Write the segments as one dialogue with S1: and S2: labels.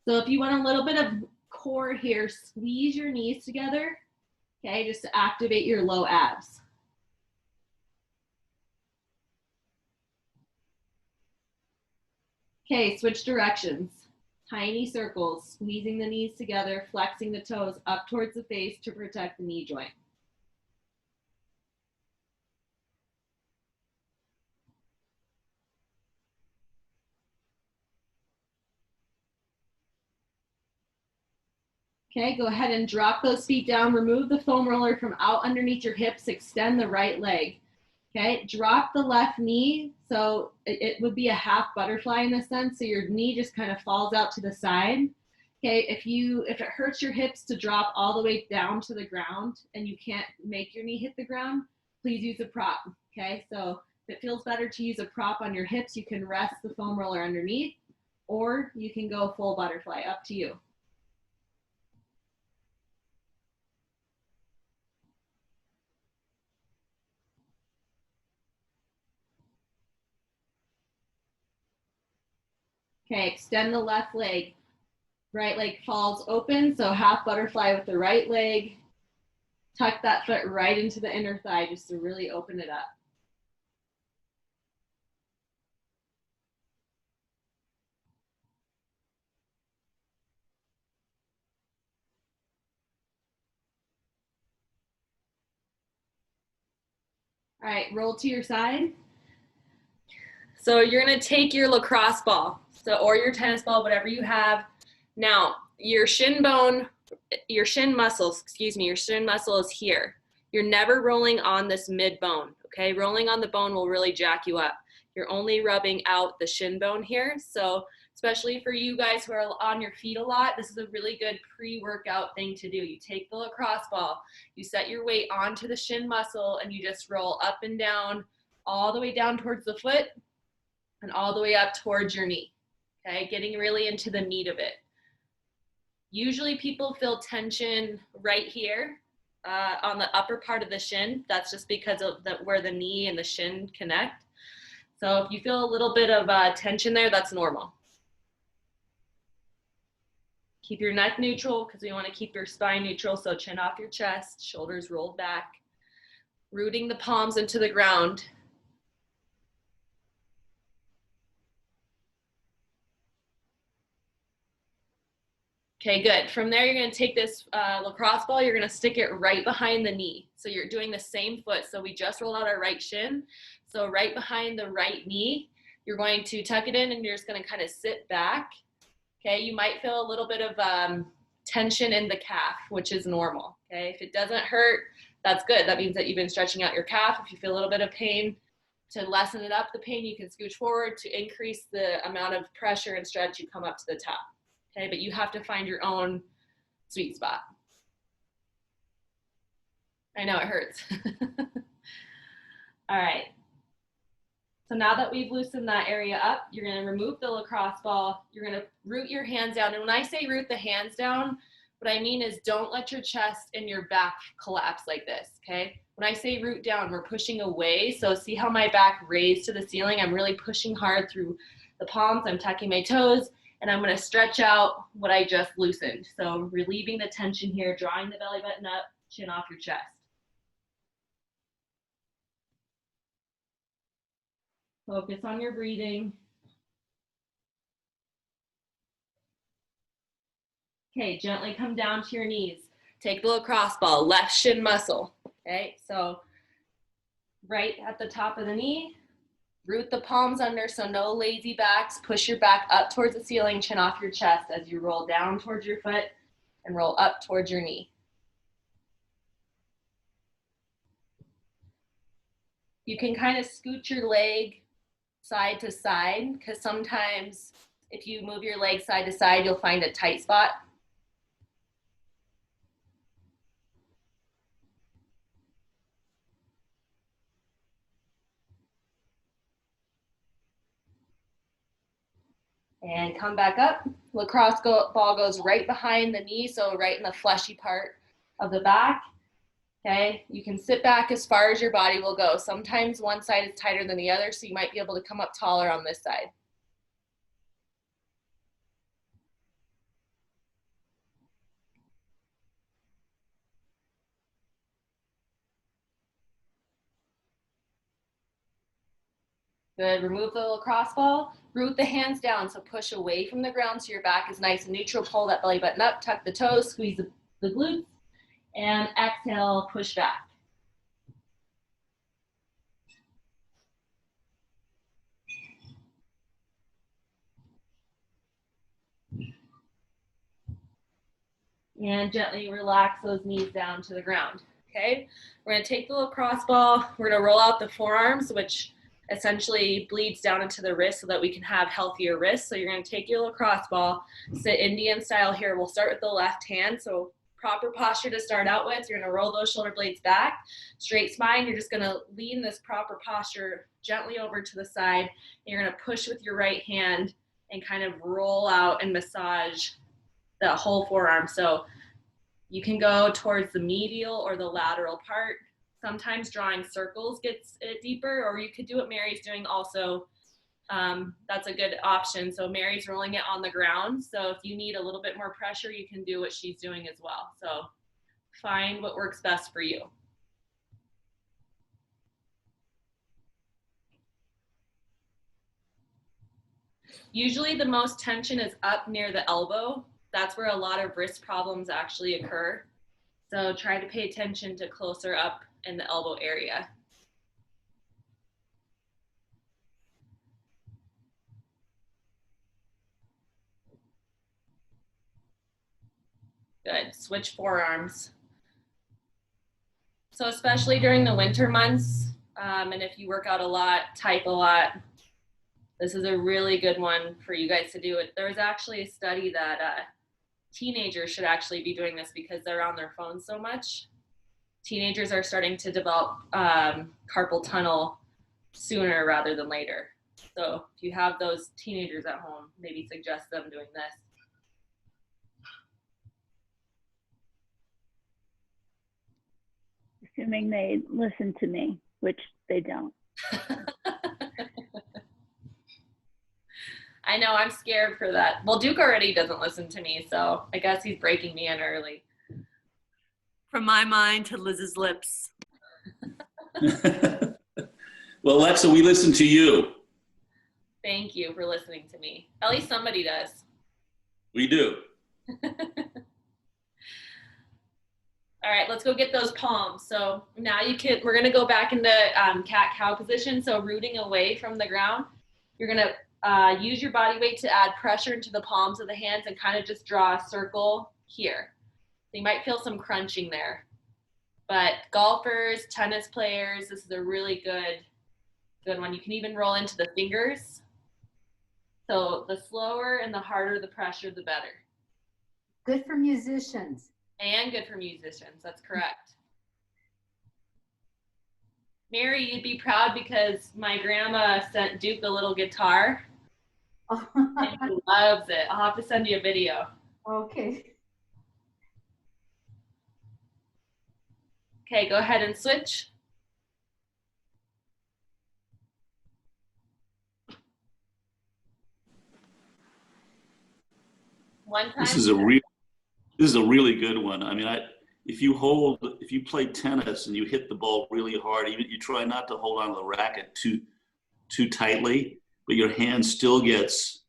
S1: So if you want a little bit of core here, squeeze your knees together, okay, just to activate your low abs. Okay, switch directions. Tiny circles, squeezing the knees together, flexing the toes up towards the face to protect the knee joint. Okay, go ahead and drop those feet down. Remove the foam roller from out underneath your hips. Extend the right leg. Okay, drop the left knee. So it would be a half butterfly in a sense. So your knee just kind of falls out to the side. Okay, if it hurts your hips to drop all the way down to the ground and you can't make your knee hit the ground, please use a prop. Okay, so if it feels better to use a prop on your hips, you can rest the foam roller underneath, or you can go full butterfly, up to you. Okay, extend the left leg. Right leg falls open, so half butterfly with the right leg. Tuck that foot right into the inner thigh just to really open it up. All right, roll to your side. So you're gonna take your lacrosse ball, or your tennis ball, whatever you have. Now, your shin muscle is here. You're never rolling on this mid bone, okay? Rolling on the bone will really jack you up. You're only rubbing out the shin bone here. So especially for you guys who are on your feet a lot, this is a really good pre-workout thing to do. You take the lacrosse ball, you set your weight onto the shin muscle, and you just roll up and down, all the way down towards the foot and all the way up towards your knee, okay? Getting really into the meat of it. Usually people feel tension right here on the upper part of the shin. That's just because of where the knee and the shin connect. So if you feel a little bit of tension there, that's normal. Keep your neck neutral because we want to keep your spine neutral. So chin off your chest, shoulders rolled back, rooting the palms into the ground. Okay, good. From there, you're going to take this lacrosse ball, you're going to stick it right behind the knee. So you're doing the same foot. So we just rolled out our right shin. So right behind the right knee, you're going to tuck it in and you're just going to kind of sit back. Okay, you might feel a little bit of tension in the calf, which is normal. Okay, if it doesn't hurt, that's good. That means that you've been stretching out your calf. If you feel a little bit of pain, to lessen it up, the pain, you can scooch forward. To increase the amount of pressure and stretch, you come up to the top. Okay, but you have to find your own sweet spot. I know it hurts. All right. So now that we've loosened that area up, you're going to remove the lacrosse ball. You're going to root your hands down. And when I say root the hands down, what I mean is don't let your chest and your back collapse like this, okay? When I say root down, we're pushing away. So see how my back raised to the ceiling? I'm really pushing hard through the palms. I'm tucking my toes. And I'm going to stretch out what I just loosened. So relieving the tension here, drawing the belly button up, chin off your chest. Focus on your breathing. Okay, gently come down to your knees. Take the lacrosse ball, left shin muscle. Okay, so right at the top of the knee, root the palms under, so no lazy backs. Push your back up towards the ceiling, chin off your chest as you roll down towards your foot and roll up towards your knee. You can kind of scoot your leg side to side because sometimes if you move your leg side to side, you'll find a tight spot. And come back up. Lacrosse ball goes right behind the knee, so right in the fleshy part of the back. Okay, you can sit back as far as your body will go. Sometimes one side is tighter than the other, so you might be able to come up taller on this side. Good. Remove the lacrosse ball. Root the hands down, so push away from the ground so your back is nice and neutral. Pull that belly button up, tuck the toes, squeeze the glutes, and exhale, push back. And gently relax those knees down to the ground, okay? We're gonna take the lacrosse ball, we're gonna roll out the forearms, which essentially bleeds down into the wrist so that we can have healthier wrists. So you're gonna take your lacrosse ball, sit Indian style here. We'll start with the left hand, so proper posture to start out with. You're gonna roll those shoulder blades back, straight spine. You're just gonna lean this proper posture gently over to the side. And you're gonna push with your right hand and kind of roll out and massage the whole forearm. So you can go towards the medial or the lateral part. Sometimes drawing circles gets it deeper, or you could do what Mary's doing also. That's a good option. So Mary's rolling it on the ground. So if you need a little bit more pressure, you can do what she's doing as well. So find what works best for you. Usually the most tension is up near the elbow. That's where a lot of wrist problems actually occur. So try to pay attention to closer up in the elbow area. Good. Switch forearms. So especially during the winter months, and if you work out a lot, type a lot, this is a really good one for you guys to do. There's actually a study that teenagers should actually be doing this because they're on their phones so much. Teenagers are starting to develop carpal tunnel sooner rather than later. So if you have those teenagers at home, maybe suggest them doing this.
S2: Assuming they listen to me, which they don't.
S1: I know, I'm scared for that. Well, Duke already doesn't listen to me, so I guess he's breaking me in early. From my mind to Liz's lips.
S3: Well, Alexa, we listen to you.
S1: Thank you for listening to me. At least somebody does.
S3: We do.
S1: All right, let's go get those palms. So now we're gonna go back into cat-cow position. So rooting away from the ground, you're gonna use your body weight to add pressure into the palms of the hands and kind of just draw a circle here. So you might feel some crunching there. But golfers, tennis players, this is a really good one. You can even roll into the fingers. So the slower and the harder the pressure, the better.
S4: Good for musicians.
S1: And good for musicians, that's correct. Mary, you'd be proud because my grandma sent Duke a little guitar. And he loves it. I'll have to send you a video.
S4: Okay.
S1: Okay, go ahead and switch. One time.
S3: This is a really good one. I mean, if you play tennis and you hit the ball really hard, even you try not to hold on to the racket too tightly, but your hand still gets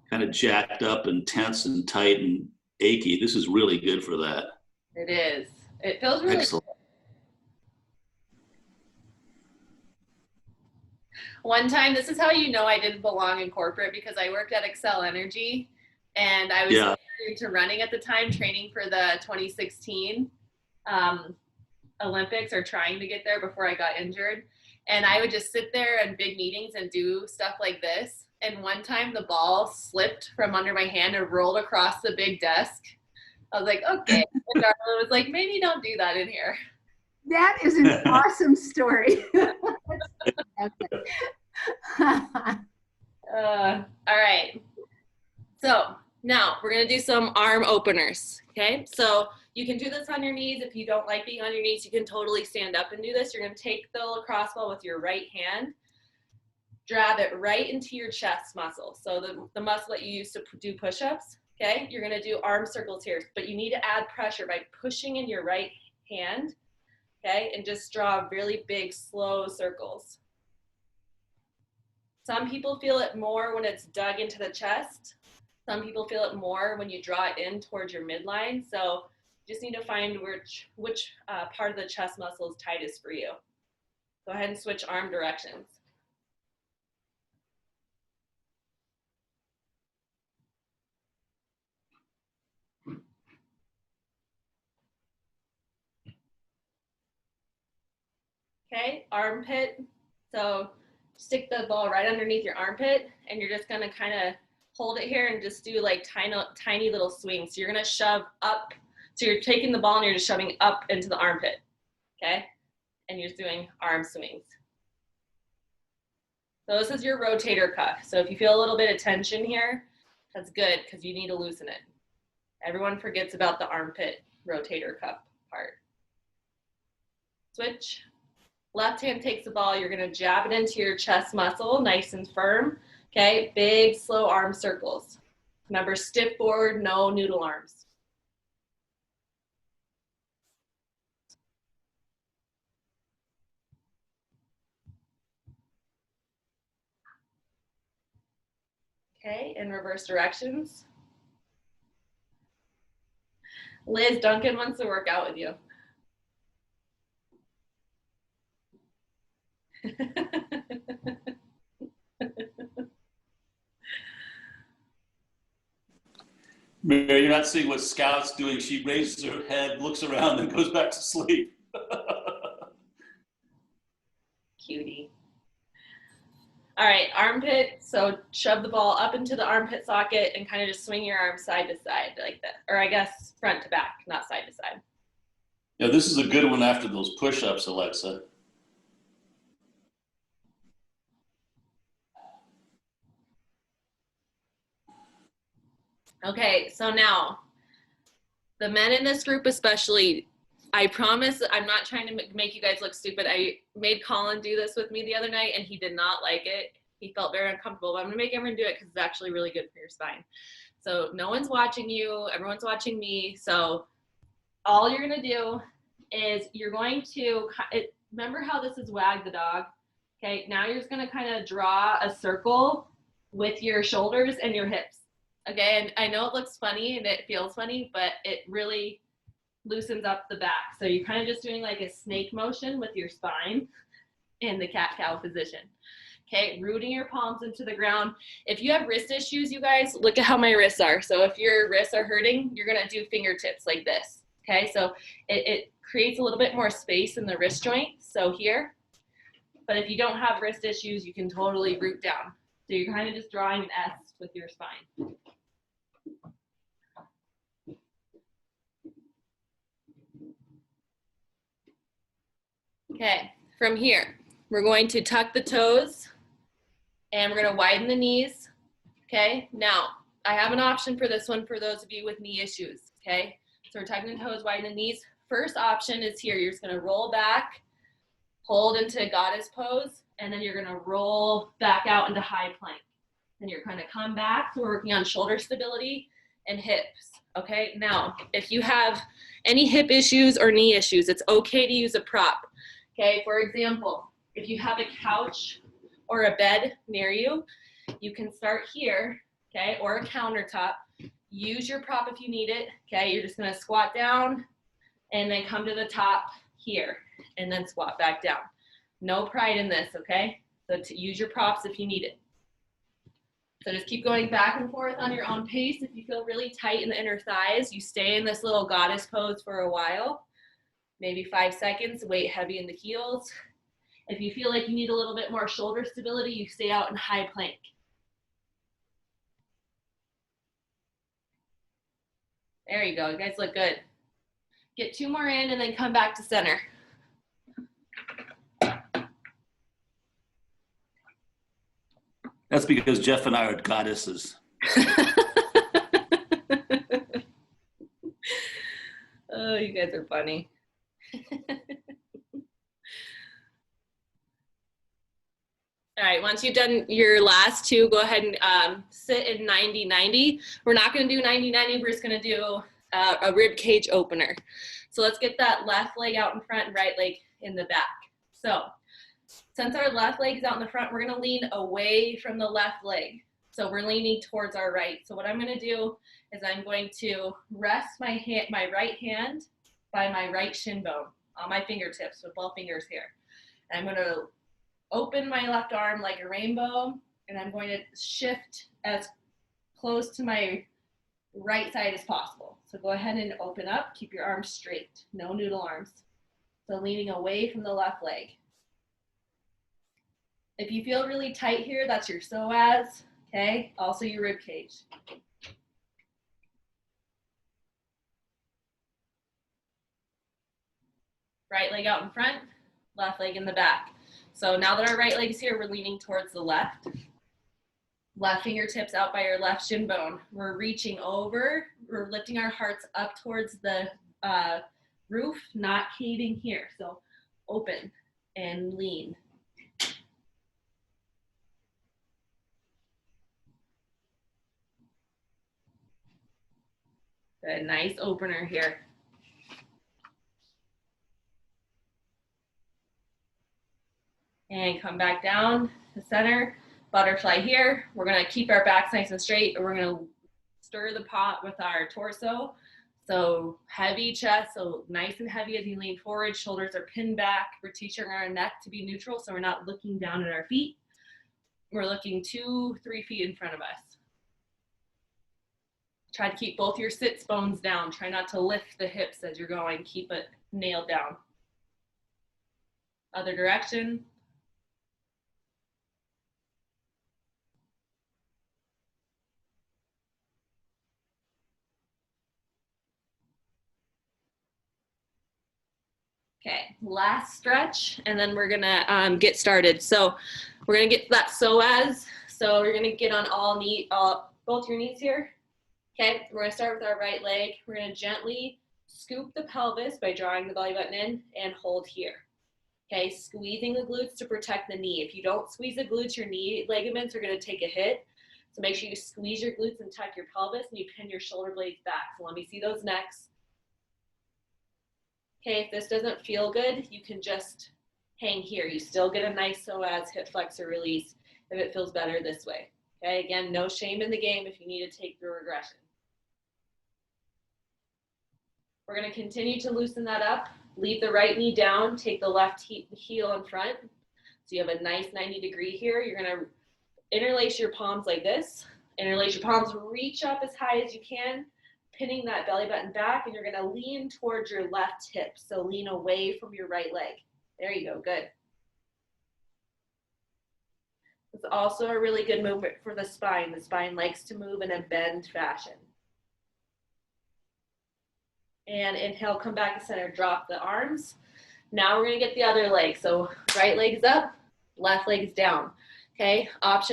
S3: kind of jacked up and tense and tight and achy. This is really good for that.
S1: It is. It feels really
S3: excellent.
S1: Good. One time, this is how you know I didn't belong in corporate, because I worked at Excel Energy and I was into running at the time, training for the 2016 Olympics, or trying to get there before I got injured. And I would just sit there in big meetings and do stuff like this. And one time the ball slipped from under my hand and rolled across the big desk. I was like, okay. And Darla was like, maybe don't do that in here.
S4: That is an awesome story.
S1: All right. So now we're going to do some arm openers. Okay. So you can do this on your knees. If you don't like being on your knees, you can totally stand up and do this. You're going to take the lacrosse ball with your right hand, grab it right into your chest muscle. So the muscle that you use to do push-ups. Okay. You're going to do arm circles here, but you need to add pressure by pushing in your right hand. Okay. And just draw really big, slow circles. Some people feel it more when it's dug into the chest. Some people feel it more when you draw it in towards your midline. So you just need to find which part of the chest muscle is tightest for you. Go ahead and switch arm directions. Okay, armpit. So stick the ball right underneath your armpit, and you're just gonna kind of hold it here and just do like tiny little swings. So you're gonna shove up. So you're taking the ball and you're just shoving up into the armpit, okay? And you're just doing arm swings. So this is your rotator cuff. So if you feel a little bit of tension here, that's good because you need to loosen it. Everyone forgets about the armpit rotator cuff part. Switch. Left hand takes the ball, you're gonna jab it into your chest muscle, nice and firm, okay? Big, slow arm circles. Remember, stiff forward, no noodle arms. Okay, in reverse directions. Liz Duncan wants to work out with you.
S3: Mary, you're not seeing what Scout's doing. She raises her head, looks around, and goes back to sleep.
S1: Cutie. All right, armpit. So shove the ball up into the armpit socket and kind of just swing your arm side to side like that. Or I guess front to back, not side to side.
S3: Yeah, this is a good one after those push-ups, Alexa.
S1: Okay, so now the men in this group especially, I promise I'm not trying to make you guys look stupid. I made Colin do this with me the other night and he did not like it. He felt very uncomfortable, but I'm gonna make everyone do it because it's actually really good for your spine. So no one's watching you, everyone's watching me. So all you're gonna do is you're going to, remember how this is wag the dog? Okay, now you're just gonna kind of draw a circle with your shoulders and your hips. Okay, and I know it looks funny and it feels funny, but it really loosens up the back. So you're kind of just doing like a snake motion with your spine in the cat-cow position. Okay, rooting your palms into the ground. If you have wrist issues, you guys, look at how my wrists are. So if your wrists are hurting, you're gonna do fingertips like this. Okay, so it creates a little bit more space in the wrist joint, so here. But if you don't have wrist issues, you can totally root down. So you're kind of just drawing an S with your spine. Okay, from here, we're going to tuck the toes and we're going to widen the knees. Okay, now I have an option for this one for those of you with knee issues. Okay, so we're tucking the toes, widen the knees. First option is here. You're just going to roll back, hold into goddess pose, and then you're going to roll back out into high plank. Then you're going to come back. So we're working on shoulder stability and hips. Okay, now if you have any hip issues or knee issues, it's okay to use a prop. Okay, for example, if you have a couch or a bed near you, you can start here, okay, or a countertop. Use your prop if you need it, okay? You're just gonna squat down and then come to the top here and then squat back down. No pride in this, okay? So to use your props if you need it. So just keep going back and forth on your own pace. If you feel really tight in the inner thighs, you stay in this little goddess pose for a while. Maybe 5 seconds, weight heavy in the heels. If you feel like you need a little bit more shoulder stability, you stay out in high plank. There you go, you guys look good. Get 2 more in and then come back to center.
S3: That's because Jeff and I are goddesses.
S1: Oh, you guys are funny. All right, once you've done your last 2, go ahead and sit in 90-90. We're not gonna do 90-90, we're just gonna do a rib cage opener. So let's get that left leg out in front and right leg in the back. So Since our left leg is out in the front, we're gonna lean away from the left leg. So we're leaning towards our right. So what I'm gonna do is I'm going to rest my right hand by my right shin bone on my fingertips with both fingers here. And I'm gonna open my left arm like a rainbow, and I'm going to shift as close to my right side as possible. So go ahead and open up, keep your arms straight, no noodle arms. So leaning away from the left leg. If you feel really tight here, that's your psoas, okay? Also your rib cage. Right leg out in front, left leg in the back. So now that our right leg is here, we're leaning towards the left. Left fingertips out by your left shin bone. We're reaching over, we're lifting our hearts up towards the roof, not caving here. So open and lean. Good, nice opener here. And come back down to center, butterfly here. We're gonna keep our backs nice and straight, and we're gonna stir the pot with our torso. So heavy chest, so nice and heavy as you lean forward, shoulders are pinned back. We're teaching our neck to be neutral, so we're not looking down at our feet. We're looking 2-3 feet in front of us. Try to keep both your sits bones down. Try not to lift the hips as you're going. Keep it nailed down. Other direction. Okay, last stretch, and then we're gonna get started. So we're gonna get that psoas. So you're gonna get on both your knees here. Okay, we're gonna start with our right leg. We're gonna gently scoop the pelvis by drawing the belly button in and hold here. Okay, squeezing the glutes to protect the knee. If you don't squeeze the glutes, your knee ligaments are gonna take a hit. So make sure you squeeze your glutes and tuck your pelvis, and you pin your shoulder blades back. So let me see those necks. Okay, if this doesn't feel good, you can just hang here. You still get a nice psoas hip flexor release if it feels better this way. Okay, again, no shame in the game if you need to take the regression. We're gonna continue to loosen that up. Leave the right knee down, take the left heel in front. So you have a nice 90-degree here. You're gonna interlace your palms like this. Interlace your palms, reach up as high as you can, pinning that belly button back, and you're gonna lean towards your left hip. So lean away from your right leg. There you go, good. It's also a really good movement for the spine. The spine likes to move in a bend fashion. And inhale, come back to center, drop the arms. Now we're gonna get the other leg. So right leg is up, left leg is down. Okay, both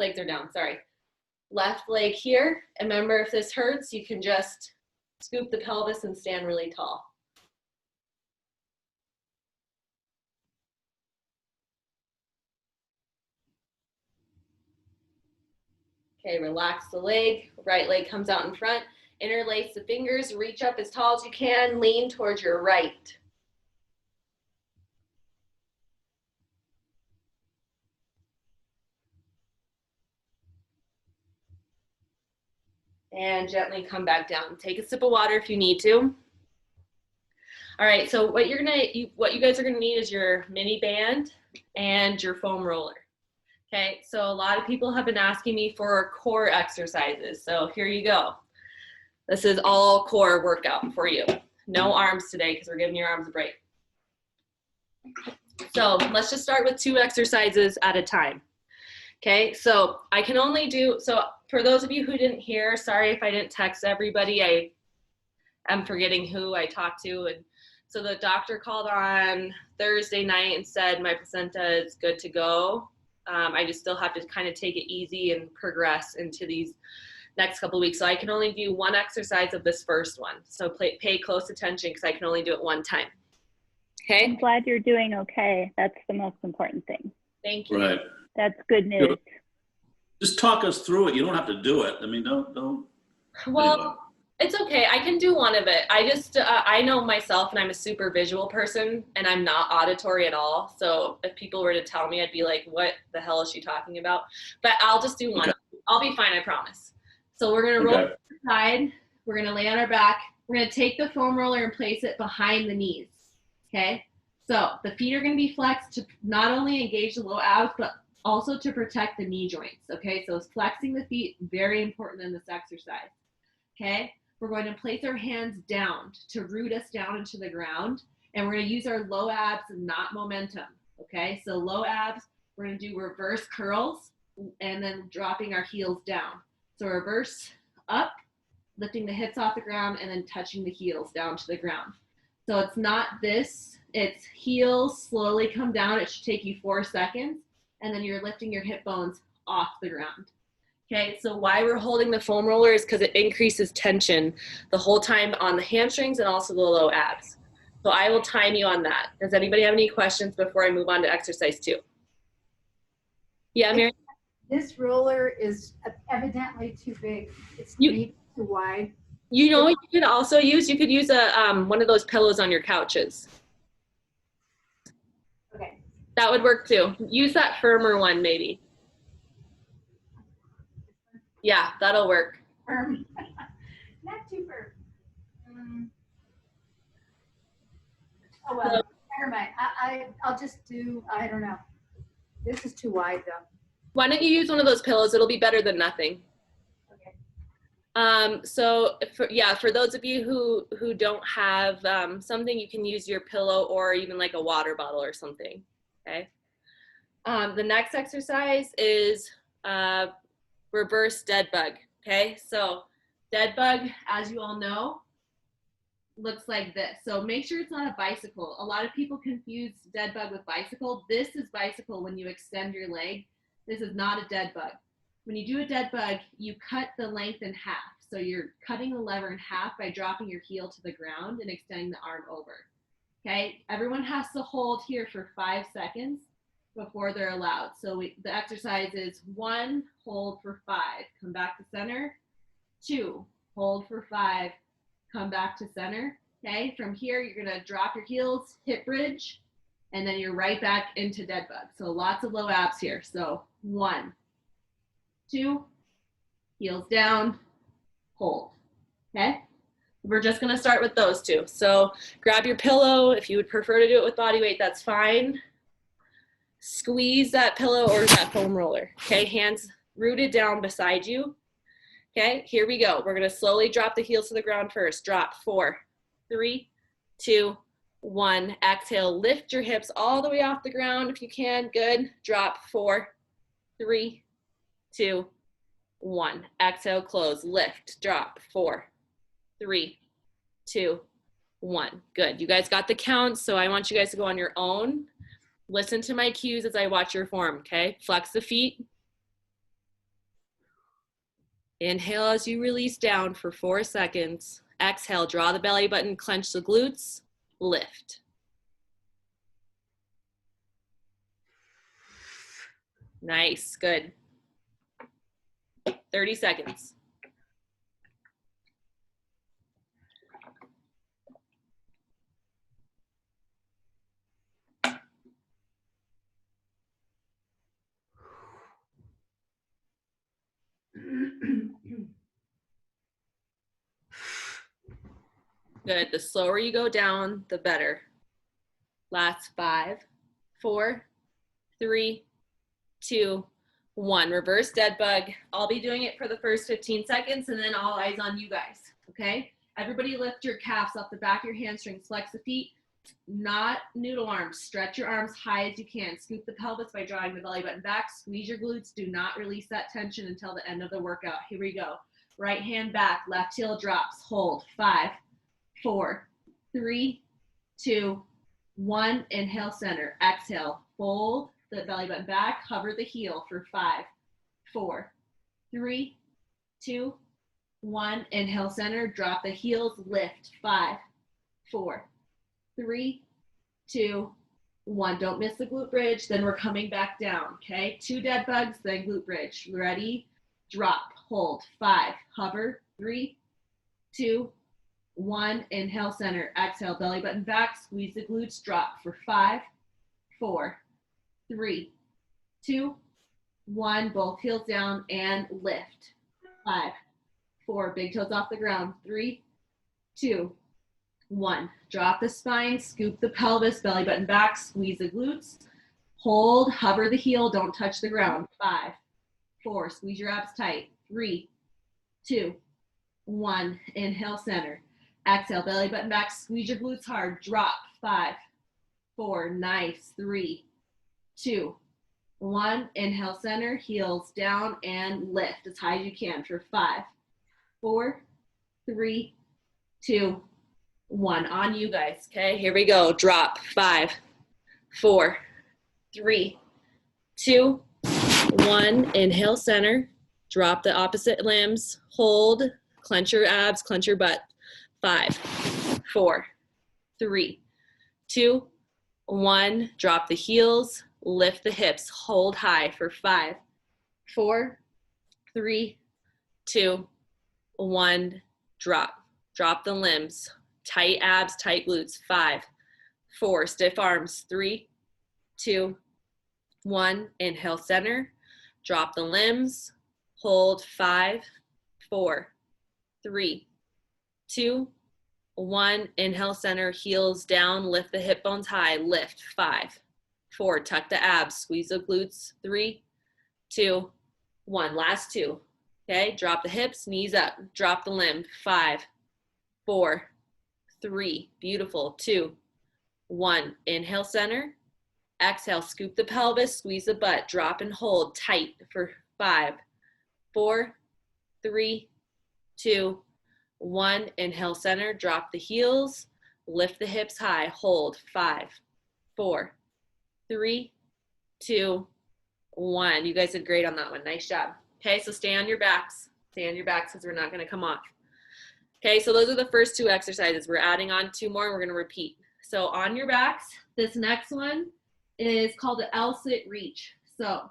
S1: legs are down, sorry. Left leg here, and remember, if this hurts, you can just scoop the pelvis and stand really tall. Okay, relax the leg, right leg comes out in front, interlace the fingers, reach up as tall as you can, lean towards your right. And gently come back down. Take a sip of water if you need to. All right, so what you guys are gonna need is your mini band and your foam roller. Okay, so a lot of people have been asking me for core exercises. So here you go. This is all core workout for you. No arms today because we're giving your arms a break. So let's just start with 2 exercises at a time. Okay, so I can only do, so for those of you who didn't hear, sorry if I didn't text everybody, I am forgetting who I talked to. And so the doctor called on Thursday night and said my placenta is good to go. I just still have to kind of take it easy and progress into these next couple of weeks. So I can only do 1 exercise of this first one. So pay close attention because I can only do it 1 time. Okay?
S2: I'm glad you're doing okay. That's the most important thing.
S1: Thank you.
S3: Right.
S2: That's good news.
S3: Just talk us through it. You don't have to do it. I mean, don't.
S1: Well,
S3: Anyway.
S1: It's okay. I can do one of it. I just, I know myself and I'm a super visual person and I'm not auditory at all. So if people were to tell me, I'd be like, what the hell is she talking about? But I'll just do one.
S3: Okay.
S1: I'll be fine, I promise. So we're going to roll
S3: Okay.
S1: to the side. We're going to lay on our back. We're going to take the foam roller and place it behind the knees. Okay. So the feet are going to be flexed to not only engage the low abs, but also to protect the knee joints. Okay. So flexing the feet, very important in this exercise. Okay. We're going to place our hands down to root us down into the ground. And we're going to use our low abs, not momentum. Okay. So low abs, we're going to do reverse curls and then dropping our heels down. So reverse up, lifting the hips off the ground and then touching the heels down to the ground. So it's not this, it's heels slowly come down. It should take you 4 seconds. And then you're lifting your hip bones off the ground. Okay, so why we're holding the foam roller is because it increases tension the whole time on the hamstrings and also the low abs. So I will time you on that. Does anybody have any questions before I move on to exercise 2? Yeah, Mary?
S4: This roller is evidently too big. It's
S1: You-
S4: maybe too wide.
S1: You know what you could also use? You could use a one of those pillows on your couches.
S4: Okay.
S1: That would work too. Use that firmer one maybe. Yeah, that'll work.
S4: Firm. Not too firm. Oh, well, never mind. I'll just do, I don't know. This is too wide though.
S1: Why don't you use one of those pillows? It'll be better than nothing.
S4: Okay.
S1: So for those of you who don't have something, you can use your pillow or even like a water bottle or something. Okay. The next exercise is reverse dead bug. Okay. So dead bug, as you all know, looks like this. So make sure it's not a bicycle. A lot of people confuse dead bug with bicycle. This is bicycle when you extend your leg. This is not a dead bug. When you do a dead bug, you cut the length in half. So you're cutting the lever in half by dropping your heel to the ground and extending the arm over. Okay, everyone has to hold here for 5 seconds before they're allowed. So the exercise is 1, hold for 5, come back to center. 2, hold for 5, come back to center. Okay, from here, you're gonna drop your heels, hip bridge, and then you're right back into dead bug. So lots of low abs here. So 1, 2, heels down, hold. Okay, we're just gonna start with those 2. So grab your pillow. If you would prefer to do it with body weight, that's fine. Squeeze that pillow or that foam roller. Okay, hands rooted down beside you. Okay, here we go. We're gonna slowly drop the heels to the ground first. Drop 4, 3, 2, 1. Exhale, lift your hips all the way off the ground if you can. Good. Drop 4, 3, 2, 1. Exhale, close, lift, drop 4, 3, 2, 1. Good. You guys got the count, so I want you guys to go on your own. Listen to my cues as I watch your form, okay? Flex the feet. Inhale as you release down for 4 seconds. Exhale, draw the belly button, clench the glutes, lift. Nice, good. 30 seconds. Good. The slower you go down, the better. Last 5, 4, 3, 2, 1. Reverse dead bug. I'll be doing it for the first 15 seconds and then all eyes on you guys. Okay? Everybody lift your calves off the back of your hamstrings. Flex the feet. Not noodle arms. Stretch your arms high as you can. Scoop the pelvis by drawing the belly button back. Squeeze your glutes. Do not release that tension until the end of the workout. Here we go. Right hand back. Left heel drops. Hold. 5, 4, 3, 2, 1. Inhale, center. Exhale. Fold the belly button back. Hover the heel for 5, 4, 3, 2, 1. Inhale, center. Drop the heels. Lift. 5, 4, 3, 2, 1. Don't miss the glute bridge. Then we're coming back down. Okay. 2 dead bugs, then glute bridge. Ready? Drop. Hold. 5. Hover. 3, 2, 1. Inhale, center. Exhale, belly button back. Squeeze the glutes. Drop for 5, 4, 3, 2, 1. Both heels down and lift. 5, 4. Big toes off the ground. 3, 2, 1. Drop the spine. Scoop the pelvis. Belly button back. Squeeze the glutes. Hold. Hover the heel. Don't touch the ground. 5, 4. Squeeze your abs tight. 3, 2, 1. Inhale, center. Exhale, belly button back. Squeeze your glutes hard. Drop. 5, 4. Nice. 3, 2, 1. Inhale, center. Heels down and lift as high as you can for 5, 4, 3, 2, 1. On you guys. Okay, here we go. Drop. 5, 4, 3, 2, 1. Inhale, center. Drop the opposite limbs. Hold. Clench your abs. Clench your butt. 5, 4, 3, 2, 1. Drop the heels. Lift the hips. Hold high for 5, 4, 3, 2, 1. Drop. Drop the limbs. Tight abs, tight glutes. 5, 4. Stiff arms. 3, 2, 1. Inhale, center. Drop the limbs. Hold. 5, 4, 3, 2, 1. Inhale, center. Heels down. Lift the hip bones high. Lift. 5, 4. Tuck the abs. Squeeze the glutes. 3, 2, 1. Last 2. Okay. Drop the hips. Knees up. Drop the limb. 5, 4, 3. Beautiful. 2, 1. Inhale, center. Exhale. Scoop the pelvis. Squeeze the butt. Drop and hold tight for 5, 4, 3, 2, 1. Inhale, center. Drop the heels. Lift the hips high. Hold. 5, 4, 3, 2, 1. You guys did great on that one. Nice job. Okay, so stay on your backs. Stay on your backs because we're not going to come off. Okay, so those are the first 2 exercises. We're adding on 2 more and we're going to repeat. So on your backs, this next one is called the L-sit reach. So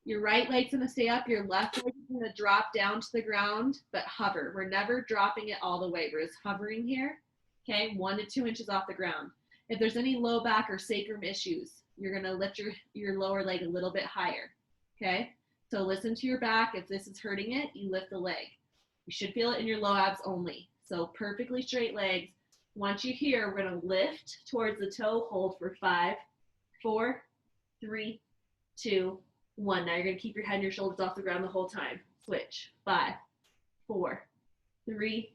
S1: your right leg's going to stay up, your left leg is going to drop down to the ground, but hover. We're never dropping it all the way. We're just hovering here, okay, 1 to 2 inches off the ground. If there's any low back or sacrum issues, you're going to lift your lower leg a little bit higher, okay? So listen to your back. If this is hurting it, you lift the leg. You should feel it in your low abs only. So perfectly straight legs. Once you're here, we're going to lift towards the toe, hold for 5, 4, 3, 2, 1. Now you're going to keep your head and your shoulders off the ground the whole time. Switch. 5, 4, 3,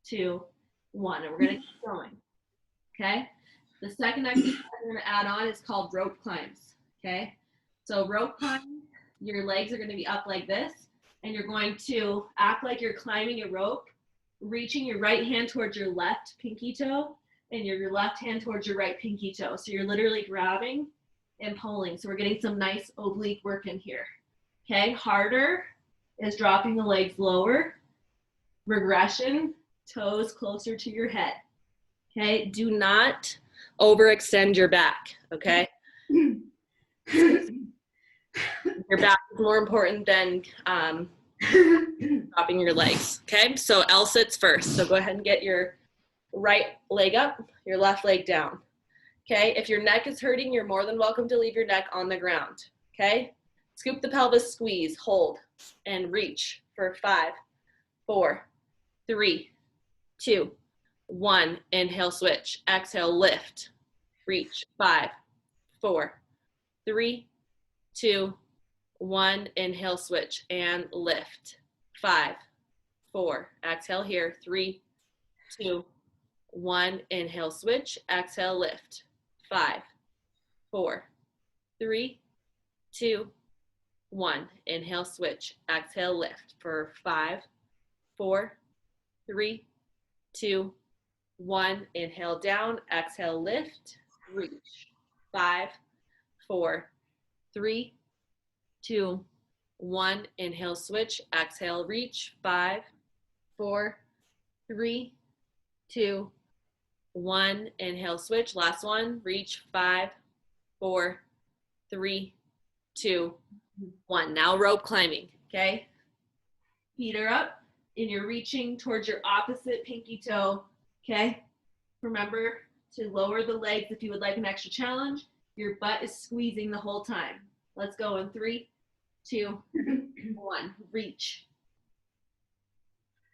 S1: 2, 1. And we're going to keep going. Okay? The second exercise we're going to add on is called rope climbs. Okay? So rope climb, your legs are going to be up like this, and you're going to act like you're climbing a rope, reaching your right hand towards your left pinky toe and your left hand towards your right pinky toe. So you're literally grabbing and pulling. So we're getting some nice oblique work in here. Okay, harder is dropping the legs lower. Regression, toes closer to your head. Okay, do not overextend your back, okay? Your back is more important than dropping your legs, okay? So L-sits first. So go ahead and get your right leg up, your left leg down, okay? If your neck is hurting, you're more than welcome to leave your neck on the ground, okay? Scoop the pelvis, squeeze, hold, and reach for 5, 4, 3, 2, 1. Inhale, switch. Exhale, lift, reach. 5, 4, 3, 2, 1. Inhale, switch, and lift. 5, 4. Exhale here. 3, 2, 1. Inhale, switch. Exhale, lift. 5, 4, 3, 2, 1. Inhale, switch. Exhale, lift for 5, 4, 3, 2, 1. Inhale down. Exhale, lift. Reach. 5, 4, 3, 2, 1. Inhale, switch. Exhale, reach. 5, 4, 3, 2, 1. Inhale, switch. Last one. Reach. 5, 4, 3, 2, 1. Now rope climbing. Okay. Feet are up. and you're reaching towards your opposite pinky toe, okay? Remember to lower the legs if you would like an extra challenge. Your butt is squeezing the whole time. Let's go in 3, 2, 1. Reach.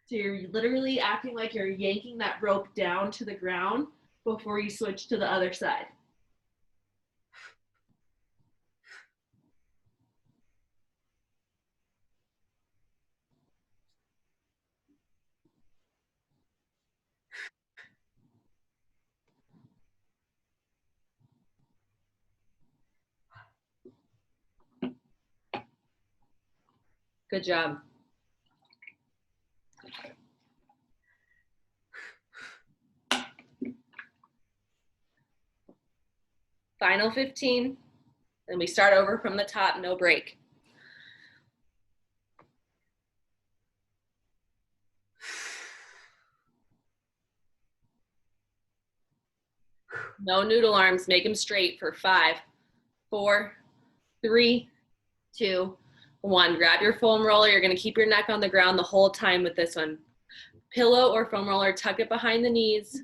S1: So you're literally acting like you're yanking that rope down to the ground before you switch to the other side. Good job. Final 15, and we start over from the top, no break. No noodle arms, make them straight for 5, 4, 3, 2, 1. Grab your foam roller. You're gonna keep your neck on the ground the whole time with this one. Pillow or foam roller, tuck it behind the knees,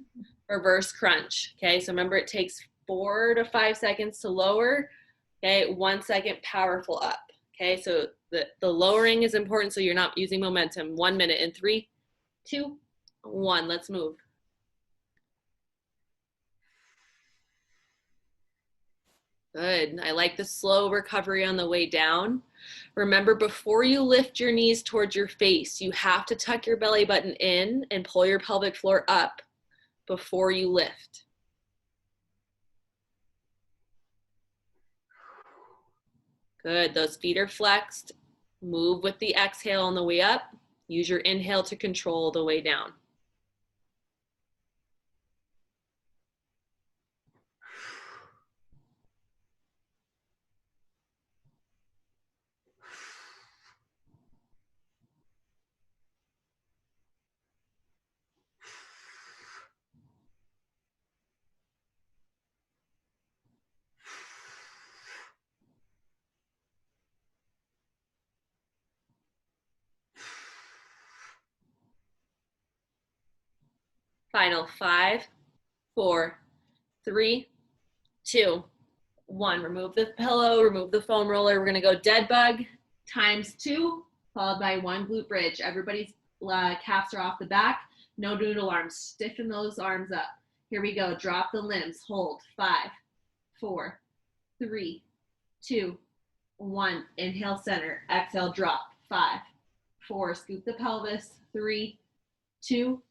S1: reverse crunch. Okay, so remember it takes 4 to 5 seconds to lower. Okay, 1 second powerful up. Okay, so the lowering is important so you're not using momentum. 1 minute in 3, 2, 1. Let's move. Good. I like the slow recovery on the way down. Remember, before you lift your knees towards your face, you have to tuck your belly button in and pull your pelvic floor up before you lift. Good. Those feet are flexed. Move with the exhale on the way up. Use your inhale to control the way down. Final 5, 4, 3, 2, 1. Remove the pillow, remove the foam roller. We're gonna go dead bug times 2, followed by 1 glute bridge. Everybody's calves are off the back. No noodle arms. Stiffen those arms up. Here we go. Drop the limbs. Hold. 5, 4, 3, 2, 1. Inhale, center. Exhale, drop. 5, 4. Scoop the pelvis. 3, 2,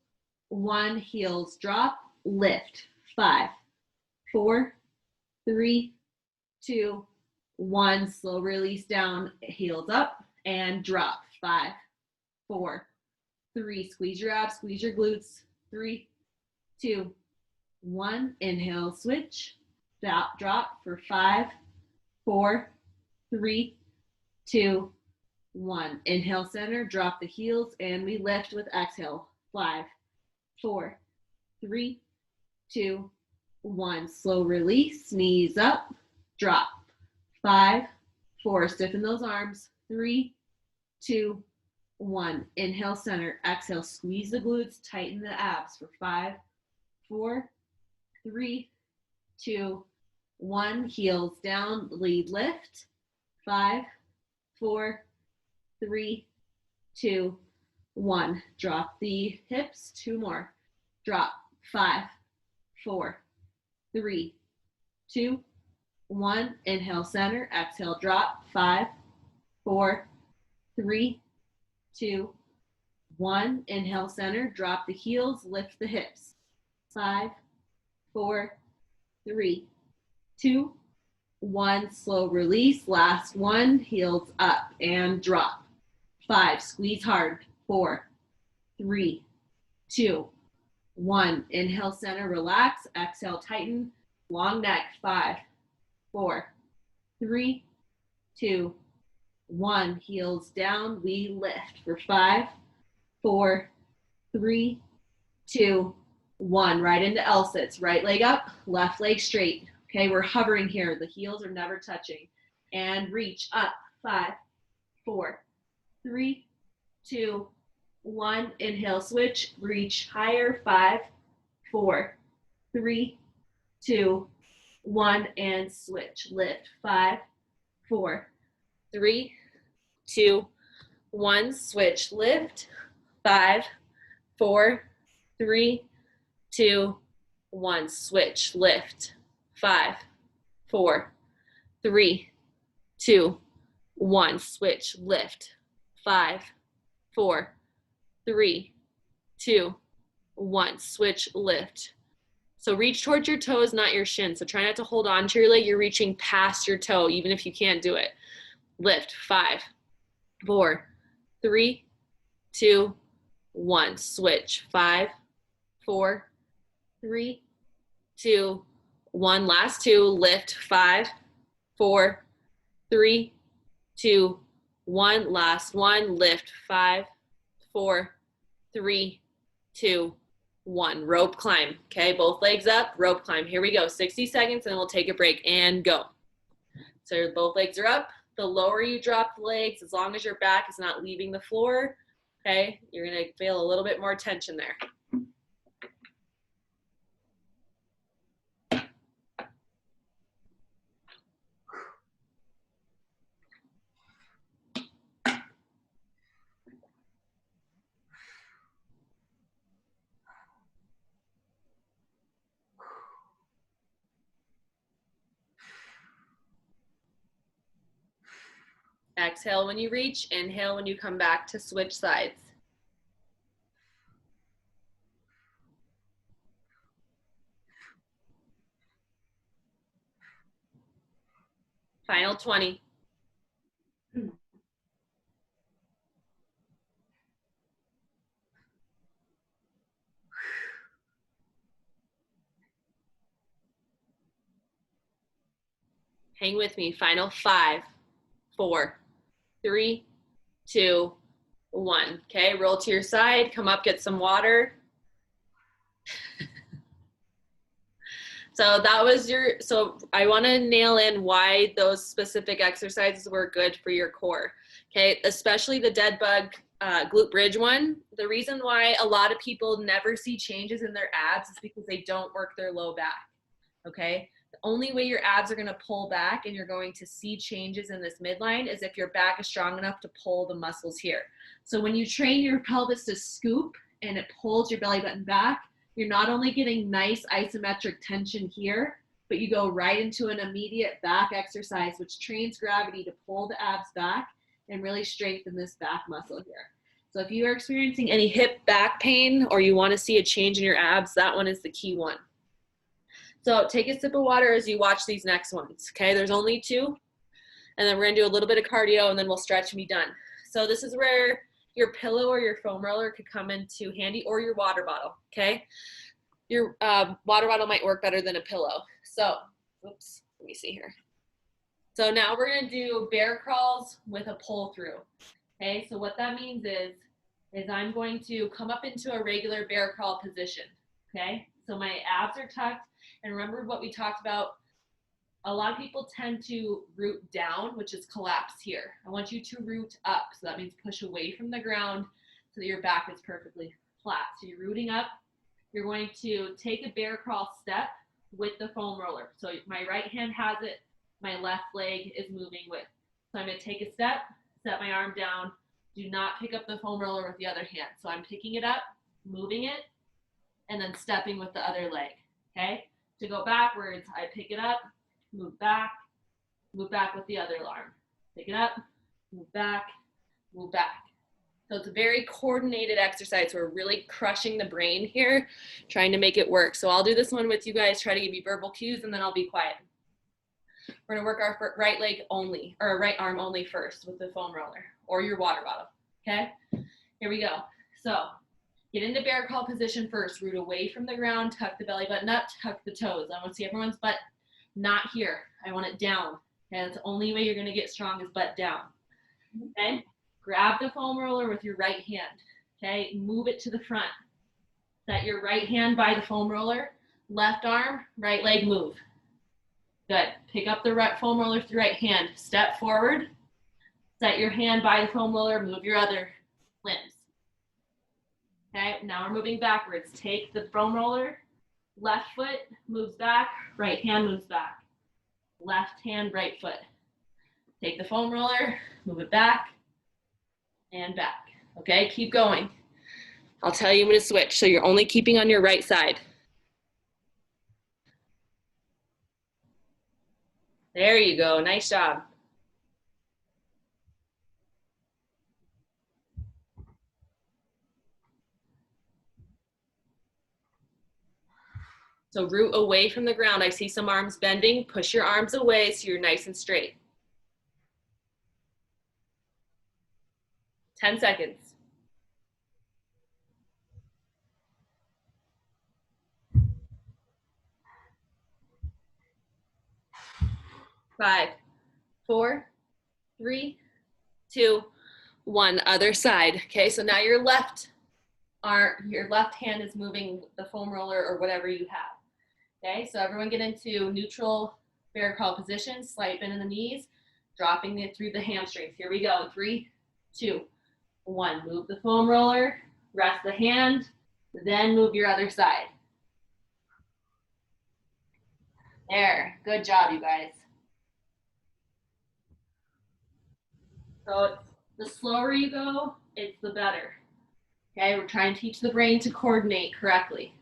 S1: 1. Heels drop. Lift. 5, 4, 3, 2, 1. Slow release down. Heels up and drop. 5, 4, 3. Squeeze your abs. Squeeze your glutes. 3, 2, 1. Inhale, switch. Drop for 5, 4, 3, 2, 1. Inhale, center. Drop the heels and we lift with exhale. 5, 4, 3, 2, 1. Slow release. Knees up. Drop. 5, 4. Stiffen those arms. 3, 2, 1. Inhale, center. Exhale. Squeeze the glutes. Tighten the abs for 5, 4, 3, 2, 1. Heels down. Lead lift. 5, 4, 3, 2, 1. Drop the hips. 2 more. Drop. 5, 4, 3, 2, 1. Inhale, center. Exhale, drop. 5, 4, 3, 2, 1. Inhale, center. Drop the heels. Lift the hips. 5, 4, 3, 2, 1. Slow release. Last one. Heels up and drop. 5. Squeeze hard. 4, 3, 2, 1. Inhale, center. Relax. Exhale, tighten. Long neck. 5, 4, 3, 2, 1. Heels down. We lift for 5, 4, 3, 2, 1. Right into L-sits. Right leg up, left leg straight. Okay, we're hovering here. The heels are never touching. And reach up. 5, 4, 3, 2, 1, inhale, switch, reach higher, 5, 4, 3, 2, 1, and switch, lift, 5, 4, 3, 2, 1, switch, lift, 5, 4, 3, 2, 1, switch, lift, 5, 4, 3, 2, 1, switch, lift, 5, 4, 3, 2, 1, switch, lift. So reach towards your toes, not your shin. So try not to hold on to your leg. You're reaching past your toe, even if you can't do it. Lift, 5, 4, 3, 2, 1, switch, 5, 4, 3, 2, 1, last 2, lift, 5, 4, 3, 2, 1, last 1, lift, 5, 4, 3, 2, 1, rope climb. Okay, both legs up, rope climb. Here we go, 60 seconds, and we'll take a break and go. So both legs are up. The lower you drop the legs, as long as your back is not leaving the floor, okay, you're gonna feel a little bit more tension there. Exhale when you reach, inhale when you come back to switch sides. Final 20. Hang with me, final 5, 4, 3, 2, 1. Okay, roll to your side, come up, get some water. So that was so I wanna nail in why those specific exercises were good for your core, okay? Especially the dead bug glute bridge one. The reason why a lot of people never see changes in their abs is because they don't work their low back, okay? The only way your abs are gonna pull back and you're going to see changes in this midline is if your back is strong enough to pull the muscles here. So when you train your pelvis to scoop and it pulls your belly button back, you're not only getting nice isometric tension here, but you go right into an immediate back exercise, which trains gravity to pull the abs back and really strengthen this back muscle here. So if you are experiencing any hip back pain or you want to see a change in your abs, that one is the key one. So take a sip of water as you watch these next ones, okay? There's only 2, and then we're gonna do a little bit of cardio and then we'll stretch and be done. So this is where your pillow or your foam roller could come into handy, or your water bottle, okay? Your water bottle might work better than a pillow. So, oops, let me see here. So now we're gonna do bear crawls with a pull through, okay? So what that means is I'm going to come up into a regular bear crawl position, okay? So my abs are tucked, and remember what we talked about. A lot of people tend to root down, which is collapse here. I want you to root up. So that means push away from the ground so that your back is perfectly flat. So you're rooting up. You're going to take a bear crawl step with the foam roller. So my right hand has it. My left leg is moving with. So I'm going to take a step, set my arm down. Do not pick up the foam roller with the other hand. So I'm picking it up, moving it, and then stepping with the other leg, okay? To go backwards, I pick it up, move back with the other arm. Pick it up, move back, move back. So it's a very coordinated exercise. We're really crushing the brain here, trying to make it work. So I'll do this one with you guys, try to give you verbal cues, and then I'll be quiet. We're gonna work our right leg only, or right arm only first with the foam roller or your water bottle, okay? Here we go. So get into bear crawl position first. Root away from the ground, tuck the belly button up, tuck the toes. I want to see everyone's butt not here. I want it down. Okay, that's the only way you're going to get strong is butt down. Okay, grab the foam roller with your right hand. Okay, move it to the front. Set your right hand by the foam roller. Left arm, right leg move. Good. Pick up the right foam roller with your right hand. Step forward. Set your hand by the foam roller. Move your other limbs. Okay, now we're moving backwards. Take the foam roller, left foot moves back, right hand moves back. Left hand, right foot. Take the foam roller, move it back and back. Okay, keep going. I'll tell you when to switch. So you're only keeping on your right side. There you go, nice job. So root away from the ground. I see some arms bending. Push your arms away so you're nice and straight. 10 seconds. 5, 4, 3, 2, 1. Other side. Okay, so now your left hand is moving the foam roller or whatever you have. Okay, so everyone get into neutral bear crawl position, slight bend in the knees, dropping it through the hamstrings. Here we go. 3, 2, 1. Move the foam roller, rest the hand, then move your other side. There, good job, you guys. So the slower you go, it's the better. Okay, we're trying to teach the brain to coordinate correctly.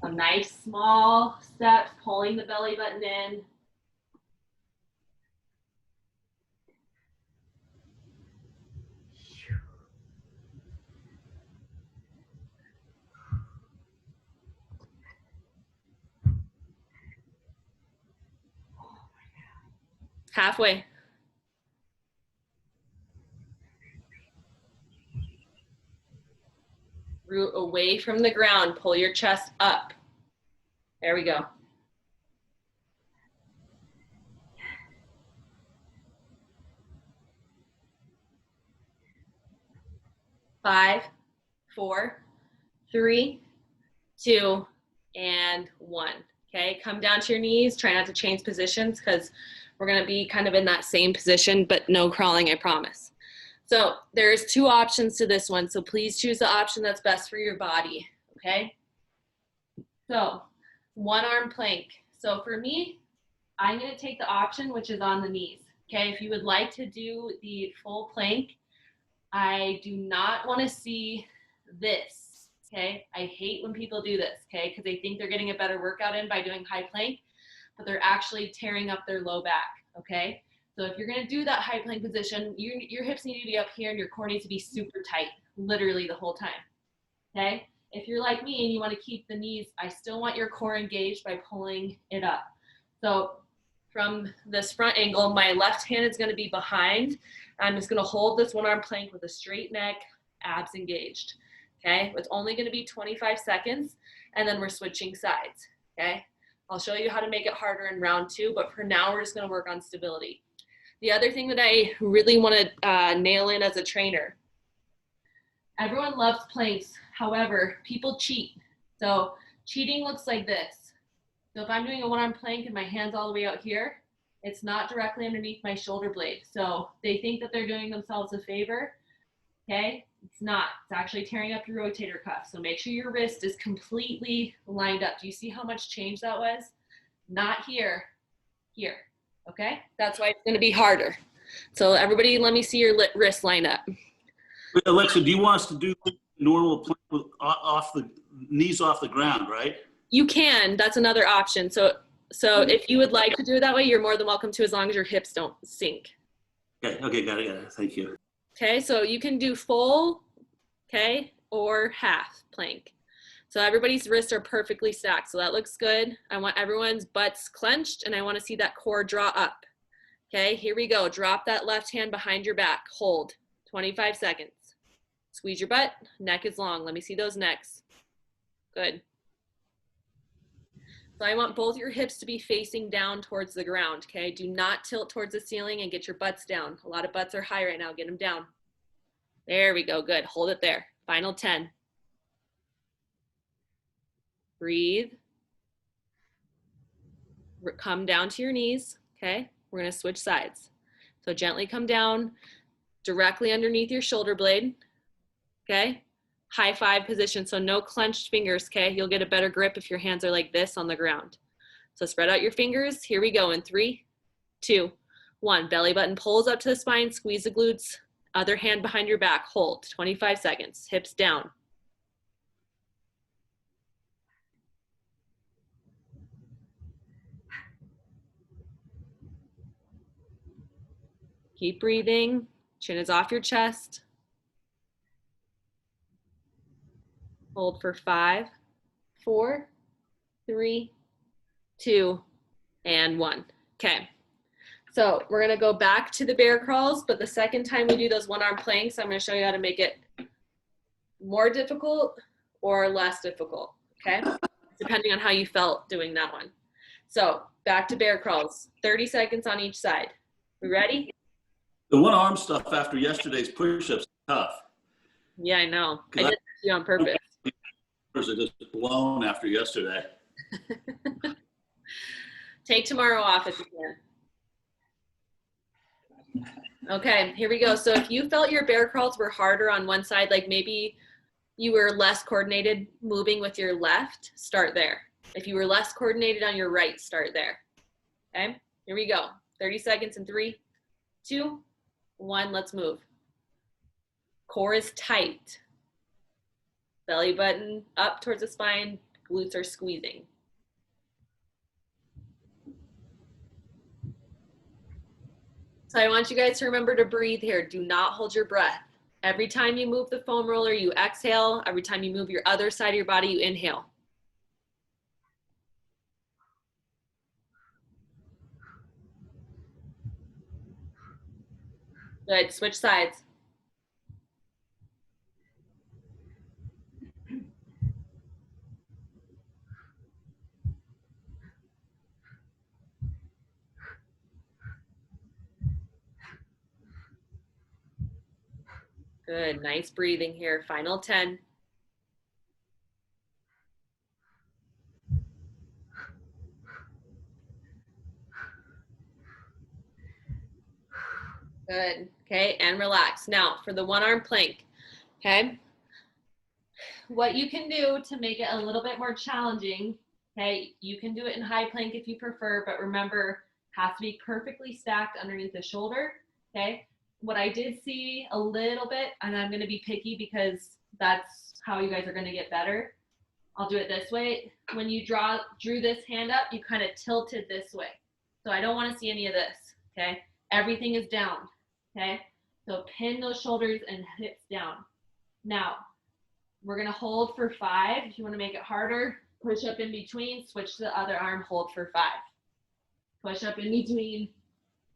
S1: A nice small steps, pulling the belly button in. Halfway. Root away from the ground, pull your chest up. There we go. Five, 4, 3, 2, and 1. Okay, come down to your knees. Try not to change positions because we're gonna be kind of in that same position, but no crawling, I promise. So there's 2 options to this one. So please choose the option that's best for your body, okay? So 1 arm plank. So for me, I'm gonna take the option which is on the knees, okay? If you would like to do the full plank, I do not wanna see this, okay? I hate when people do this, okay? Because they think they're getting a better workout in by doing high plank, but they're actually tearing up their low back, okay? So if you're gonna do that high plank position, your hips need to be up here and your core needs to be super tight, literally the whole time, okay? If you're like me and you wanna keep the knees, I still want your core engaged by pulling it up. So from this front angle, my left hand is gonna be behind. I'm just gonna hold this 1 arm plank with a straight neck, abs engaged, okay? It's only gonna be 25 seconds and then we're switching sides, okay? I'll show you how to make it harder in round 2, but for now we're just gonna work on stability. The other thing that I really wanna nail in as a trainer, everyone loves planks, however, people cheat. So cheating looks like this. So if I'm doing a 1 arm plank and my hand's all the way out here, it's not directly underneath my shoulder blade. So they think that they're doing themselves a favor, okay? It's not, it's actually tearing up your rotator cuff. So make sure your wrist is completely lined up. Do you see how much change that was? Not here, here, okay? That's why it's gonna be harder. So everybody, let me see your wrist line up.
S3: Wait, Alexa, do you want us to do normal plank with off the knees off the ground, right?
S1: You can, that's another option. So if you would like to do it that way, you're more than welcome to, as long as your hips don't sink.
S3: Okay, got it, thank you.
S1: Okay, so you can do full, okay, or half plank. So everybody's wrists are perfectly stacked, so that looks good. I want everyone's butts clenched and I wanna see that core draw up. Okay, here we go. Drop that left hand behind your back, hold, 25 seconds. Squeeze your butt, neck is long. Let me see those necks. Good. So I want both your hips to be facing down towards the ground, okay? Do not tilt towards the ceiling and get your butts down. A lot of butts are high right now, get them down. There we go, good, hold it there. Final 10. Breathe. Come down to your knees, okay? We're gonna switch sides. So gently come down directly underneath your shoulder blade, okay? High five position, so no clenched fingers, okay? You'll get a better grip if your hands are like this on the ground. So spread out your fingers. Here we go in 3, 2, 1. Belly button pulls up to the spine, squeeze the glutes, other hand behind your back, hold, 25 seconds, hips down. Keep breathing, chin is off your chest. Hold for 5, 4, 3, 2, and 1. Okay, so we're gonna go back to the bear crawls, but the second time we do those one-arm planks, I'm gonna show you how to make it more difficult or less difficult, okay? Depending on how you felt doing that one. So back to bear crawls, 30 seconds on each side. We ready?
S3: The one arm stuff after yesterday's push-ups is tough.
S1: Yeah, I know. I did that to you on purpose.
S3: Are just blown after yesterday.
S1: Take tomorrow off if you can. Okay, here we go. So if you felt your bear crawls were harder on one side, like maybe you were less coordinated moving with your left, start there. If you were less coordinated on your right, start there. Okay, here we go. 30 seconds in 3, 2, 1, let's move. Core is tight. Belly button up towards the spine, glutes are squeezing. So I want you guys to remember to breathe here. Do not hold your breath. Every time you move the foam roller, you exhale. Every time you move your other side of your body, you inhale. Good, switch sides. Good, nice breathing here. Final 10. Good, okay, and relax. Now for the one arm plank, okay? What you can do to make it a little bit more challenging, okay, you can do it in high plank if you prefer, but remember, it has to be perfectly stacked underneath the shoulder, okay? What I did see a little bit, and I'm gonna be picky because that's how you guys are gonna get better. I'll do it this way. When you drew this hand up, you kind of tilted this way. So I don't wanna see any of this, okay? Everything is down, okay? So pin those shoulders and hips down. Now, we're gonna hold for 5. If you wanna make it harder, push up in between, switch to the other arm, hold for 5. Push up in between,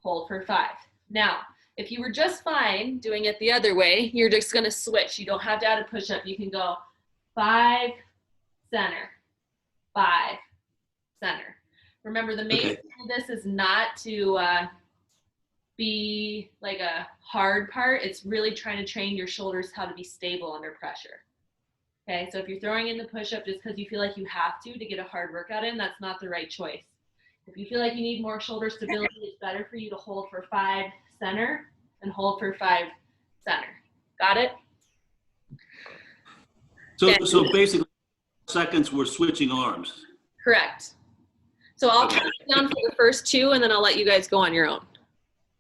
S1: hold for 5. Now, if you were just fine doing it the other way, you're just gonna switch. You don't have to add a push up. You can go 5, center, 5, center. Remember, the main thing of this is not to be like a hard part. It's really trying to train your shoulders how to be stable under pressure. Okay, so if you're throwing in the push-up just because you feel like you have to get a hard workout in, that's not the right choice. If you feel like you need more shoulder stability, it's better for you to hold for 5, center, and hold for 5, center. Got it?
S3: So basically, seconds we're switching arms.
S1: Correct. So I'll count down for the first 2, and then I'll let you guys go on your own.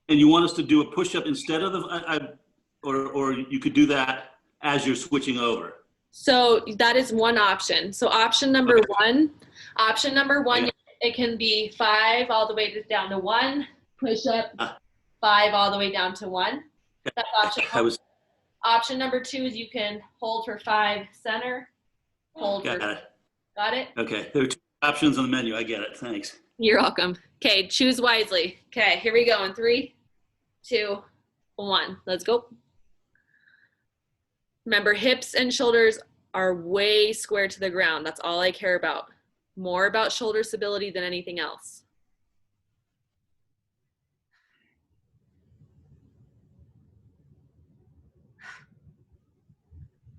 S3: And you want us to do a push-up instead of the, or you could do that as you're switching over.
S1: So that is one option. So option number one, it can be 5 all the way down to 1, push up 5 all the way down to 1. That's option one. Option number 2 is you can hold for 5, center, hold for. Got it?
S3: Okay, there are 2 options on the menu. I get it. Thanks.
S1: You're welcome. Okay, choose wisely. Okay, here we go in 3, 2, 1. Let's go. Remember, hips and shoulders are way square to the ground. That's all I care about. More about shoulder stability than anything else.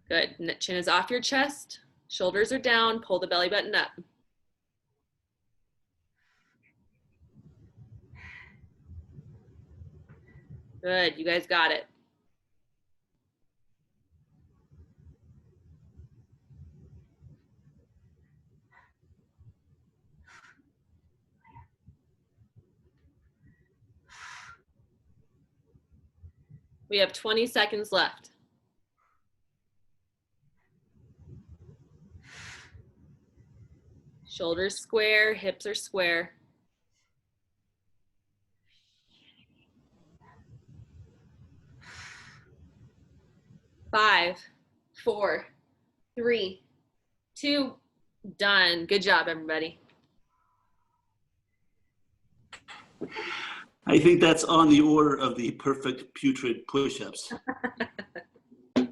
S1: Good. Chin is off your chest. Shoulders are down. Pull the belly button up. Good, you guys got it. We have 20 seconds left. Shoulders square, hips are square. 5, 4, 3, 2, done. Good job, everybody.
S3: I think that's on the order of the perfect putrid push-ups.
S1: A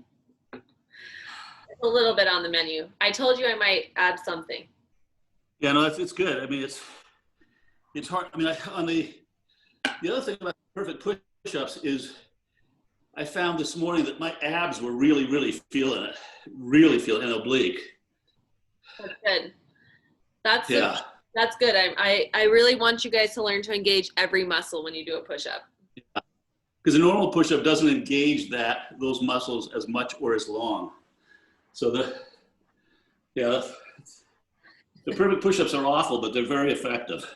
S1: little bit on the menu. I told you I might add something.
S3: Yeah, no, it's good. I mean, it's hard. I mean, the other thing about perfect push-ups is I found this morning that my abs were really, really feeling it, an oblique.
S1: That's good. That's
S3: Yeah.
S1: That's good. I really want you guys to learn to engage every muscle when you do a push-up.
S3: Because a normal push-up doesn't engage those muscles as much or as long. So the perfect push-ups are awful, but they're very effective.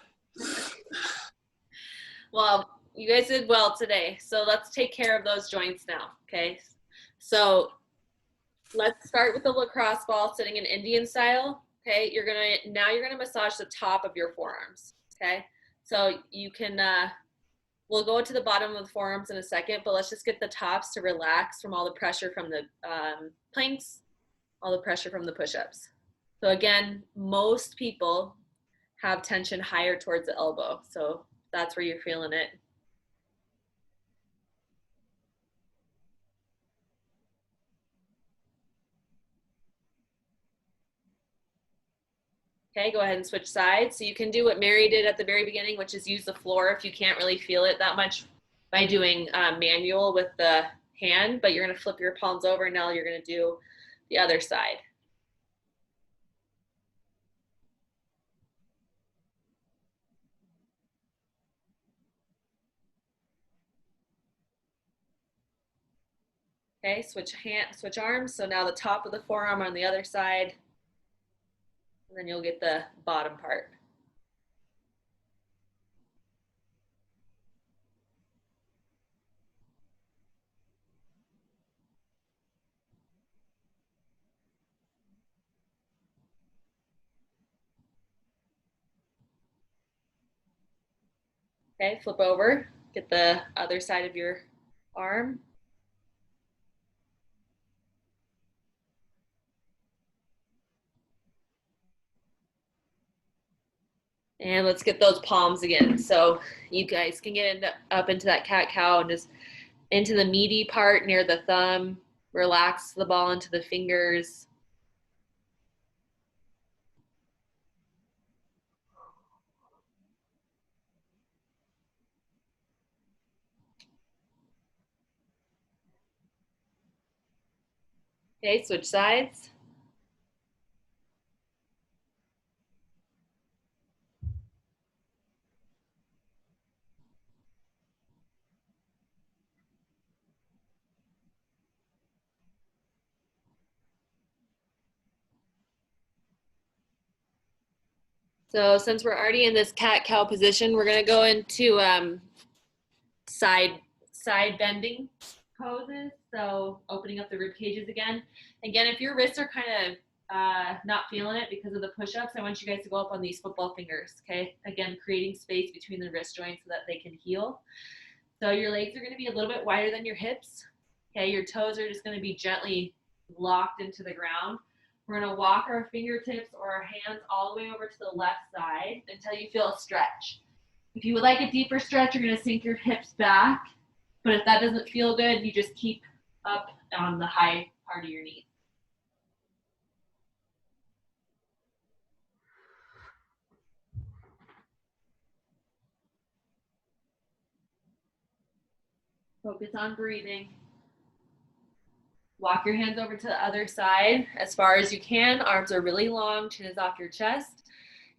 S1: Well, you guys did well today. So let's take care of those joints now, okay? So let's start with the lacrosse ball sitting in Indian style. Okay, you're gonna massage the top of your forearms. Okay, so you can we'll go to the bottom of the forearms in a second, but let's just get the tops to relax from all the pressure from the planks, all the pressure from the push-ups. So again, most people have tension higher towards the elbow, so that's where you're feeling it. Okay, go ahead and switch sides. So you can do what Mary did at the very beginning, which is use the floor if you can't really feel it that much by doing manual with the hand, but you're gonna flip your palms over and now you're gonna do the other side. Okay, switch arms. So now the top of the forearm on the other side, and then you'll get the bottom part. Okay, flip over, get the other side of your arm. And let's get those palms again. So you guys can get up into that cat-cow and just into the meaty part near the thumb. Relax the ball into the fingers. Okay, switch sides. So since we're already in this cat-cow position, we're gonna go into side bending poses. So opening up the rib cages again. Again, if your wrists are kind of not feeling it because of the push-ups, I want you guys to go up on these football fingers, okay? Again, creating space between the wrist joints so that they can heal. So your legs are gonna be a little bit wider than your hips, okay? Your toes are just gonna be gently locked into the ground. We're gonna walk our fingertips or our hands all the way over to the left side until you feel a stretch. If you would like a deeper stretch, you're gonna sink your hips back. But if that doesn't feel good, you just keep up on the high part of your knee. Focus on breathing. Walk your hands over to the other side as far as you can. Arms are really long, chin is off your chest.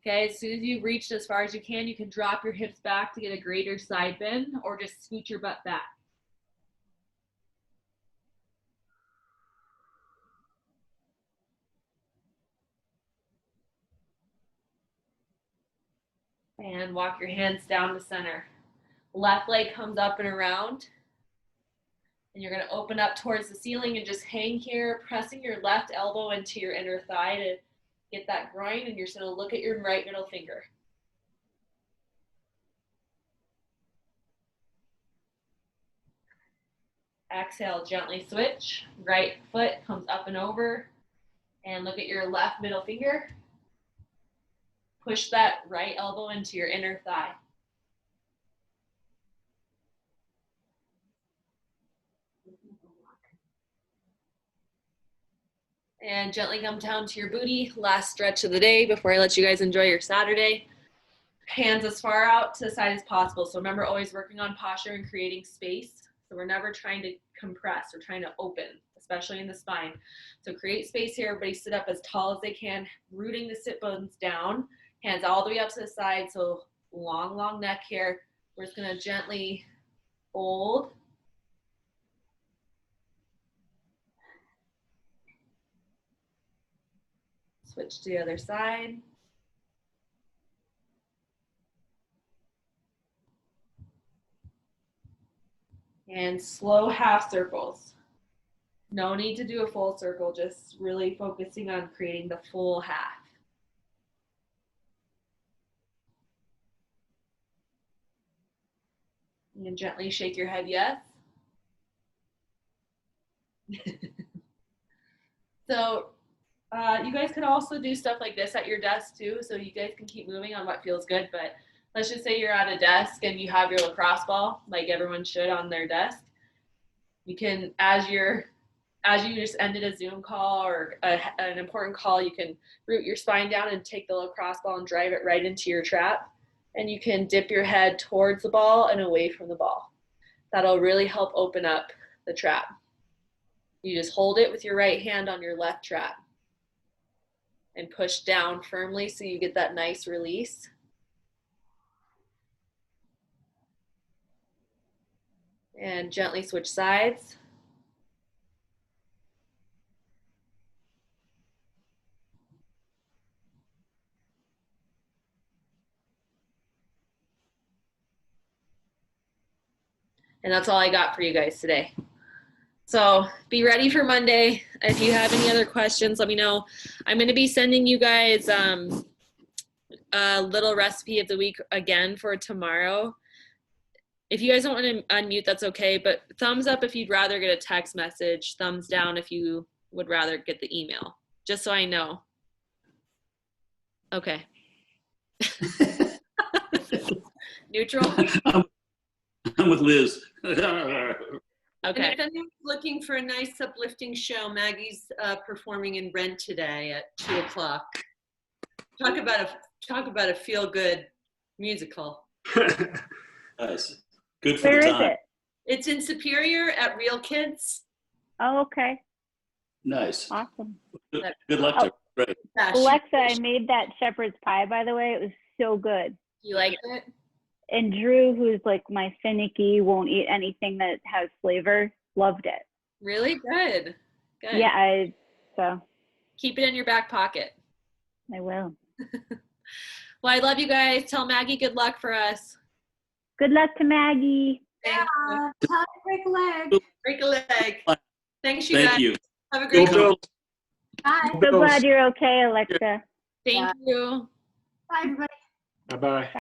S1: Okay, as soon as you've reached as far as you can drop your hips back to get a greater side bend or just scoot your butt back. And walk your hands down to center. Left leg comes up and around. And you're going to open up towards the ceiling and just hang here, pressing your left elbow into your inner thigh to get that groin. And you're just going to look at your right middle finger. Exhale, gently switch. Right foot comes up and over. And look at your left middle finger. Push that right elbow into your inner thigh. And gently come down to your booty. Last stretch of the day before I let you guys enjoy your Saturday. Hands as far out to the side as possible. So remember, always working on posture and creating space. So we're never trying to compress. We're trying to open, especially in the spine. So create space here. Everybody sit up as tall as they can, rooting the sit bones down. Hands all the way up to the side. So long, long neck here. We're just going to gently fold. Switch to the other side. And slow half circles. No need to do a full circle, just really focusing on creating the full half. And gently shake your head yes. So you guys could also do stuff like this at your desk too, so you guys can keep moving on what feels good. But let's just say you're at a desk and you have your lacrosse ball, like everyone should on their desk. You can, as you just ended a Zoom call or an important call, you can root your spine down and take the lacrosse ball and drive it right into your trap. And you can dip your head towards the ball and away from the ball. That'll really help open up the trap. You just hold it with your right hand on your left trap and push down firmly so you get that nice release. And gently switch sides. And that's all I got for you guys today. So be ready for Monday. If you have any other questions, let me know. I'm going to be sending you guys a little recipe of the week again for tomorrow. If you guys don't want to unmute, that's okay. But thumbs up if you'd rather get a text message. Thumbs down if you would rather get the email. Just so I know. Okay. Neutral?
S3: I'm with Liz.
S5: And
S1: Okay.
S5: if anyone's looking for a nice uplifting show, Maggie's performing in Rent today at 2:00. Talk about a feel-good musical.
S3: Nice. Good for
S2: Where
S3: the
S2: is
S3: time.
S2: it?
S5: It's in Superior at Real Kids.
S2: Oh, okay.
S3: Nice.
S2: Awesome.
S3: Good luck to her. Great.
S5: Yeah,
S2: Alexa, I made that shepherd's pie, by the way. It was so good.
S1: You like it?
S2: And Drew, who's like my finicky, won't eat anything that has flavor, loved it.
S1: Really? Good. Good.
S2: Yeah, so
S1: Keep it in your back pocket.
S2: I will.
S1: Well, I love you guys. Tell Maggie good luck for us.
S2: Good luck to Maggie.
S5: Thank you.
S4: Time to break a leg.
S5: Break a leg. Thanks, you
S3: Thank
S5: guys.
S3: you.
S5: Have a great
S3: Go
S5: day.
S3: Bills.
S4: Bye.
S2: So glad you're okay, Alexa.
S1: Thank you.
S4: Bye, everybody.
S6: Bye-bye.